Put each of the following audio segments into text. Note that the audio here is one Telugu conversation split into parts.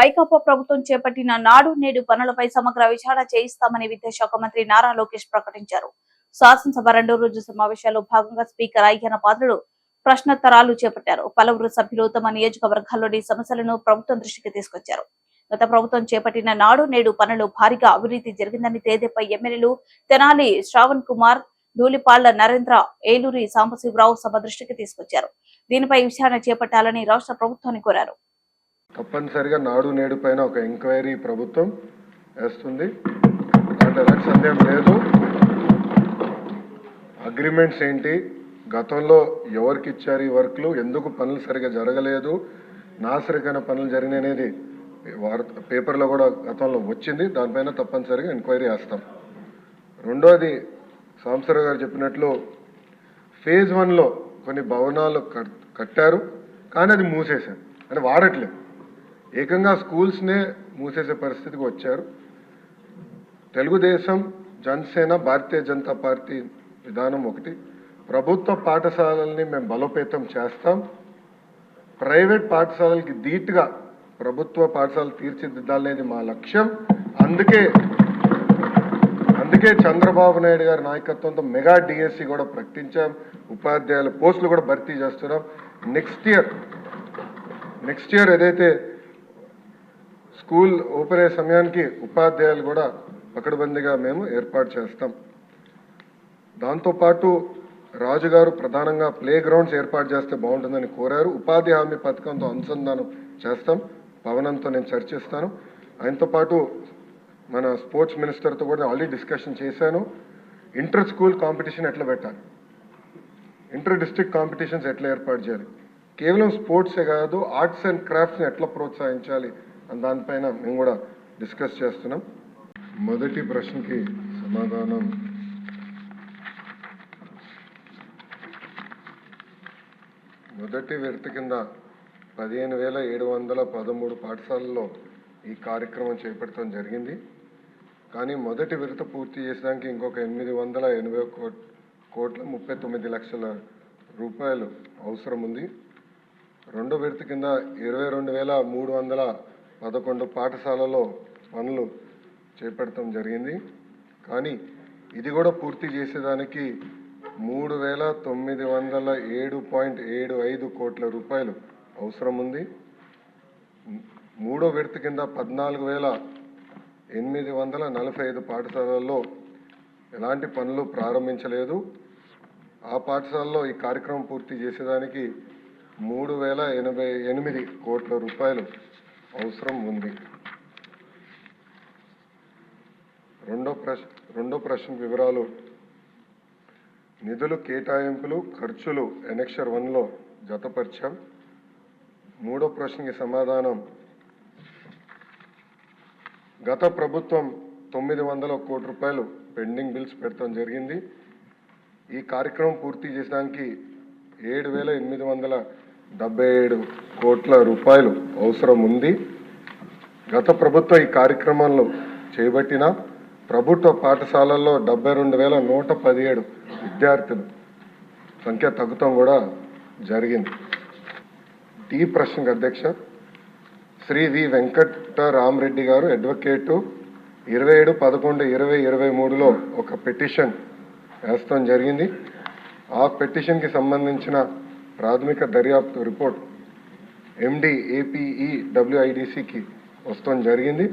వైకాపా ప్రభుత్వం చేపట్టిన నాడు నేడు పనులపై సమగ్ర విచారణ చేయిస్తామని విద్యాశాఖ మంత్రి నారా లోకేష్ ప్రకటించారు. శాసనసభ రెండో రోజు సమావేశాల్లో భాగంగా స్పీకర్ అయ్యన్న పాత్రుడు ప్రశ్నోత్తరాలు చేపట్టారు. పలువురు సభ్యులు తమ నియోజకవర్గాల్లోని సమస్యలను ప్రభుత్వం దృష్టికి తీసుకొచ్చారు. గత ప్రభుత్వం చేపట్టిన నాడు నేడు పనులు భారీగా అవినీతి జరిగిందని తేదేపై ఎమ్మెల్యేలు తెనాలి శ్రావణ్ కుమార్, ధూళిపాళ్ల నరేంద్ర, ఏలూరి సాంబశివరావు సభ దృష్టికి తీసుకొచ్చారు. దీనిపై విచారణ చేపట్టాలని రాష్ట్ర ప్రభుత్వాన్ని కోరారు. తప్పనిసరిగా నాడు నేడు పైన ఒక ఎంక్వైరీ ప్రభుత్వం వేస్తుంది. దాంట్లో ఎలాంటి సందేహం లేదు. అగ్రిమెంట్స్ ఏంటి, గతంలో ఎవరికి ఇచ్చారు ఈ వర్క్లు, ఎందుకు పనులు సరిగా జరగలేదు, నాసరికైన పనులు జరిగిననేది పేపర్లో కూడా గతంలో వచ్చింది. దానిపైన తప్పనిసరిగా ఎంక్వైరీ వేస్తాం. రెండోది సాంబశివరావు గారు చెప్పినట్లు ఫేజ్ 1లో కొన్ని భవనాలు కట్టారు, కానీ అది మూసేశారు, అంటే వాడట్లేదు. ఏకంగా స్కూల్స్నే మూసేసే పరిస్థితికి వచ్చారు. తెలుగుదేశం, జనసేన, భారతీయ జనతా పార్టీ విధానం ఒకటి. ప్రభుత్వ పాఠశాలల్ని మేము బలోపేతం చేస్తాం. ప్రైవేట్ పాఠశాలలకి ధీటుగా ప్రభుత్వ పాఠశాలలు తీర్చిదిద్దాలనేది మా లక్ష్యం. అందుకే చంద్రబాబు నాయుడు గారి నాయకత్వంతో మెగా డిఎస్సి కూడా ప్రకటించాం. ఉపాధ్యాయుల పోస్టులు కూడా భర్తీ చేస్తున్నాం. నెక్స్ట్ ఇయర్ ఏదైతే స్కూల్ ఓపెన్ అయ్యే సమయానికి ఉపాధ్యాయులు కూడా పకడ్బందీగా మేము ఏర్పాటు చేస్తాం. దాంతోపాటు రాజుగారు ప్రధానంగా ప్లే గ్రౌండ్స్ ఏర్పాటు చేస్తే బాగుంటుందని కోరారు. ఉపాధి హామీ పథకంతో అనుసంధానం చేస్తాం. పవనంతో నేను చర్చిస్తాను. ఆయనతో పాటు మన స్పోర్ట్స్ మినిస్టర్తో కూడా ఆల్రెడీ డిస్కషన్ చేశాను. ఇంటర్ స్కూల్ కాంపిటీషన్ ఎట్లా పెట్టాలి, ఇంటర్ డిస్ట్రిక్ట్ కాంపిటీషన్స్ ఎట్లా ఏర్పాటు చేయాలి, కేవలం స్పోర్ట్సే కాదు ఆర్ట్స్ అండ్ క్రాఫ్ట్స్ని ఎట్లా ప్రోత్సహించాలి అని దానిపైన మేము కూడా డిస్కస్ చేస్తున్నాం. మొదటి ప్రశ్నకి సమాధానం మొదటి విడత కింద 15,713 పాఠశాలల్లో ఈ కార్యక్రమం చేపట్టడం జరిగింది. కానీ మొదటి విడత పూర్తి చేసడానికి ఇంకొక 880 కోట్ల 39 లక్షల రూపాయలు అవసరం ఉంది. రెండో విడత కింద 22,311 పాఠశాలలో పనులు చేపట్టడం జరిగింది. కానీ ఇది కూడా పూర్తి చేసేదానికి 3,907.75 కోట్ల రూపాయలు అవసరం ఉంది. మూడో విడత కింద 14,845 పాఠశాలల్లో ఎలాంటి పనులు ప్రారంభించలేదు. ఆ పాఠశాలలో ఈ కార్యక్రమం పూర్తి చేసేదానికి 3,088 కోట్ల రూపాయలు అవసరం ఉంది. రెండో ప్రశ్న వివరాలు. నిధులు కేటాయింపులు ఖర్చులు ఎనెక్షర్ 1లో జతపరిచాం. మూడో ప్రశ్నకి సమాధానం. గత ప్రభుత్వం 900 కోట్ల రూపాయలు పెండింగ్ బిల్స్ పెట్టడం జరిగింది. ఈ కార్యక్రమం పూర్తి చేసడానికి 7,877 కోట్ల రూపాయలు అవసరం ఉంది. గత ప్రభుత్వం ఈ కార్యక్రమంలో చేపట్టిన ప్రభుత్వ పాఠశాలల్లో 72,117 విద్యార్థుల సంఖ్య తగ్గుతాం కూడా జరిగింది. డి ప్రశ్నకు అధ్యక్ష శ్రీ వి వెంకటరామరెడ్డి గారు అడ్వకేటు 27/11/2023లో ఒక పిటిషన్ వేస్తాం జరిగింది. ఆ పిటిషన్కి సంబంధించిన ప్రాథమిక దర్యాప్తు రిపోర్ట్ MD APEWIDCకి వస్తాం జరిగింది.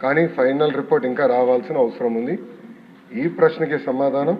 కానీ ఫైనల్ రిపోర్ట్ ఇంకా రావాల్సిన అవసరం ఉంది. ఈ ప్రశ్నకి సమాధానం.